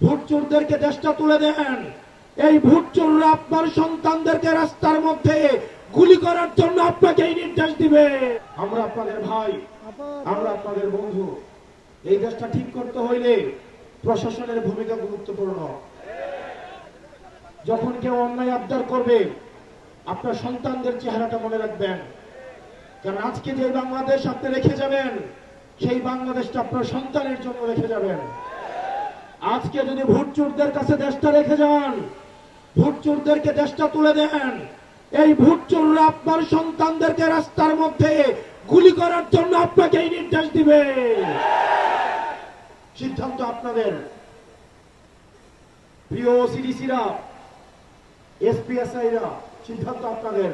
Vote চোরদেরকে দেশটা তুলে দেন। এই ভোট চোররা আপনার সন্তানদেরকে রাস্তার মধ্যে গুলি করার জন্য আপনাকেই নির্দেশ দিবে। আমরা আপনাদের ভাই, আমরা আপনাদের বন্ধু। এই দেশটা ঠিক করতে হইলে প্রশাসনের ভূমিকা গুরুত্বপূর্ণ। যখন কেউ অন্যায় আবদার করবে, আপনার সন্তানদের চেহারাটা মনে রাখবেন, কারণ আজকে যে বাংলাদেশ আপনি রেখে যাবেন, সেই বাংলাদেশটা আপনার সন্তানের জন্য রেখে যাবেন। আজকে যদি ভোট চোরদের কাছে দেশটা রেখে যান, ভোট চোরদেরকে দেশটা তুলে দেন, এই ভোট চোররা আপনার সন্তানদেরকে রাস্তার মধ্যে গুলি করার জন্য আপনাকেই নির্দেশ দিবে। সিদ্ধান্ত আপনাদের। প্রিয় সিডিসিরা, এসপিএসআইরা, সিদ্ধান্ত আপনাদের।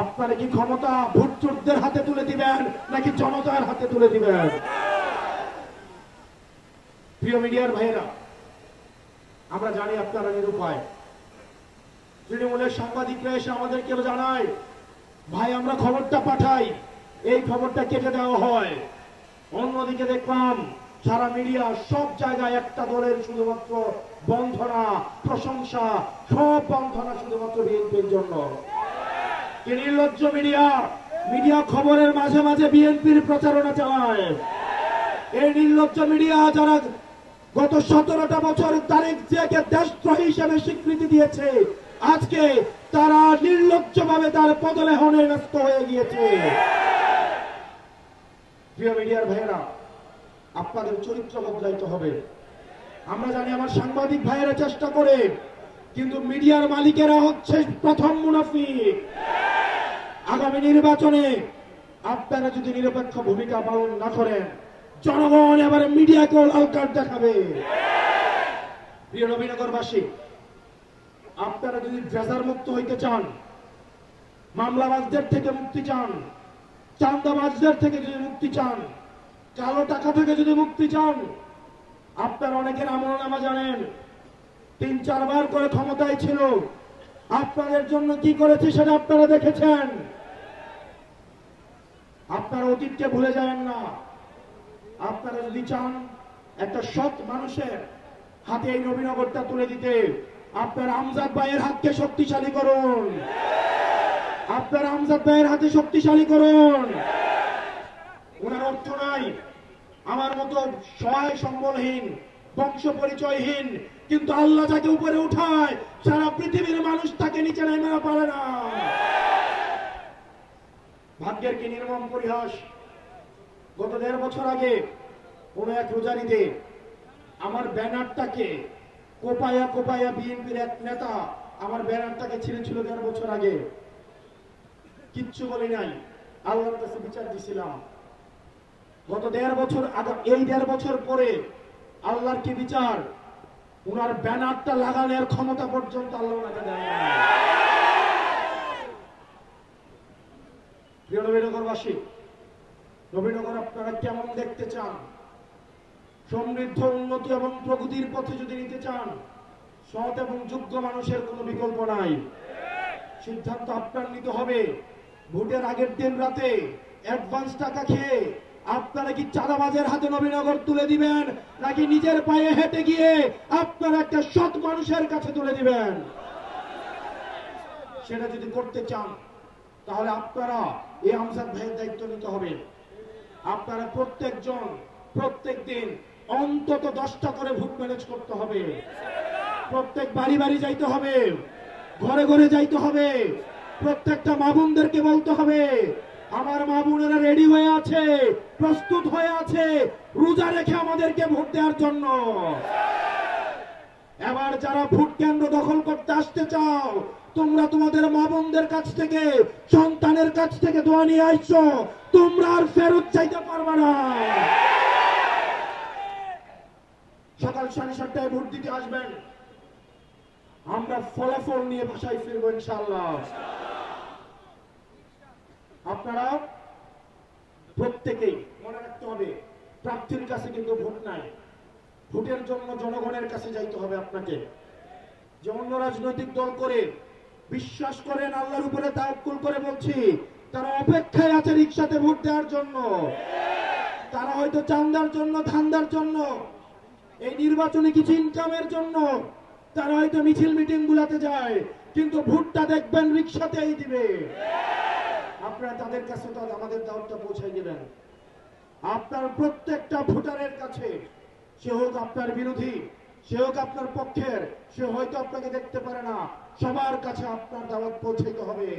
আপনারা কি ক্ষমতা ভোট চোরদের হাতে তুলে দিবেন নাকি জনতার হাতে তুলে দিবেন? প্রিয় মিডিয়ার ভাইয়েরা, আমরা জানি আপনারা নিরুপায়। তৃণমূলের সাংবাদিকরা এসে আমাদেরকে জানায়, ভাই আমরা খবরটা পাঠাই, এই খবরটা কেটে দেওয়া হয়। অন্যদিকে দেখলাম সারা মিডিয়া সব জায়গায় একটা দলের শুধুমাত্র বন্ধনা, প্রশংসা, সব বন্ধনা শুধুমাত্র বিএনপির জন্য। কি নির্লজ্জ মিডিয়া! মিডিয়া খবরের মাঝে মাঝে বিএনপির প্রচারণা চালায়। এই নির্লজ্জ মিডিয়া যারা গত 17টা বছর তারেক জিয়াকে দেশদ্রোহী হিসেবে স্বীকৃতি দিয়েছে, আজকে তারা নির্লজ্জভাবে তার পদলেহনে ব্যস্ত হয়ে গিয়েছে। প্রিয় মিডিয়ার ভাইয়েরা, আপনাদের চরিত্র বদলাইতে হবে। আমরা জানি আমার সাংবাদিক ভাইয়েরা চেষ্টা করে, কিন্তু মিডিয়ার মালিকেরা হচ্ছে প্রথম মুনাফিক। আগামী নির্বাচনে আপনারা যদি নিরপেক্ষ ভূমিকা পালন না করেন, জনগণ এবারে মিডিয়াকেও লাল কার্ড দেখাবে। প্রিয় নবীনগরবাসী, আপনারা যদি ড্রেজার মুক্ত হইতে চান, মামলাবাজদের থেকে মুক্তি চান, চাঁদাবাজদের থেকে যদি মুক্তি চান, কালো টাকা থেকে যদি মুক্তি চান, আপনারা অনেকের আমলনামা জানেন। 3-4 বার করে ক্ষমতায় ছিল, আপনাদের জন্য কি করেছে সেটা আপনারা দেখেছেন। আপনারা অতীতকে ভুলে যাবেন না। আপনারা যদি চান একটা সৎ মানুষের হাতে এই নবীনগরটা তুলে দিতে, আপনার আমজাদ ভাইয়ের হাতকে শক্তিশালী করুন। আপনার আমজাদ ভাইয়ের হাতে শক্তিশালী করুন। ওনার অর্থ নাই, আমার মতো সহায় সম্বলহীন, বংশ পরিচয়হীন, কিন্তু আল্লাহ যাকে উপরে উঠায় সারা পৃথিবীর মানুষ তাকে নিচে নামাতে পারে না। ভাগ্যের কি নির্মম পরিহাস! গত 1.5 বছর আগে কোন এক রোজারিতে আমার ব্যানারটাকে কোপায়া কোপায়া বিএনপির এক নেতা আমার ব্যানারটাকে ছিঁড়েছিল 1.5 বছর আগে। কিচ্ছু বলি নাই, আল্লাহর কাছে বিচার দিছিলাম। গত 1.5 বছর আগে, এই 1.5 বছর পরে আল্লাহর কি বিচার? ওনার ব্যানারটা লাগানোর ক্ষমতা পর্যন্ত আল্লাহ ওনাকে দেয় না। প্রিয় নবীনগরবাসী, নবীনগর আপনারা কেমন দেখতে চান? সমৃদ্ধ, উন্নতি এবং প্রগতির পথে যদি নিতে চান, সৎ এবং যোগ্য মানুষের কোনো বিকল্প নাই। সিদ্ধান্ত আপনার নিতে হবে। ভোটের আগের দিন রাতে অ্যাডভান্স টাকা খেয়ে আপনারা কি চাঁদাবাজের হাতে নবীনগর তুলে দিবেন, নাকি নিজের পায়ে হেঁটে গিয়ে আপনারা একটা সৎ মানুষের কাছে তুলে দিবেন? সেটা যদি করতে চান, তাহলে আপনারা এই আমজাদ ভাইয়ের দায়িত্ব নিতে হবে। আপনারা প্রত্যেকজন প্রত্যেক দিন অন্তত 10টা করে ভোট ম্যানেজ করতে হবে। প্রত্যেক বাড়ি বাড়ি যাইতে হবে, ঘরে ঘরে যাইতে হবে। প্রত্যেকটা মা বোনদেরকে বলতে হবে, আমার মা বোনেরা রেডি হয়ে আছে, প্রস্তুত হয়ে আছে রোজা রেখে আমাদেরকে ভোট দেওয়ার জন্য। এবার যারা ভোট কেন্দ্র দখল করতে আসতে চাও, তোমরা তোমাদের মা বোনদের কাছ থেকে, সন্তানের কাছ থেকে দোয়া নিয়ে আসছো, তোমরা আর ফেরত চাইতে পারবে না। সকাল 7:30টায় ভোট দিতে আসবেন। আমরা ফলাফল নিয়ে বাসায় ফিরবো ইনশাআল্লাহ। আপনারা প্রত্যেকেই মনে রাখতে হবে, প্রার্থীর কাছে কিন্তু ভোট নাই। ভোটের জন্য জনগণের কাছে যাইতে হবে আপনাকে। যে অন্য রাজনৈতিক দল করে বিশ্বাস করেন, আল্লাহর উপরে তাওয়াক্কুল করে বলছি, তারা অপেক্ষায় আছে রিকশাতে ভোট দেওয়ার জন্য। তারা হয়তো চান্দার জন্য, ধান্দার জন্য এই নির্বাচনে কিছু ইনকামের জন্য তারা হয়তো মিছিল মিটিং গুলাতে যায়, কিন্তু ভোটটা দেখবেন রিক্সাতেই দিবে। আপনারা তাদের কাছে তো আমাদের দাওয়াতটা পৌঁছাই দিবেন। আপনার প্রত্যেকটা ভোটারের কাছে, সে হোক আপনার বিরোধী, সে হোক আপনার পক্ষের, সে হয়তো আপনাকে দেখতে পারে না, সবার কাছে আপনার দাওয়াত পৌঁছাইতে হবে।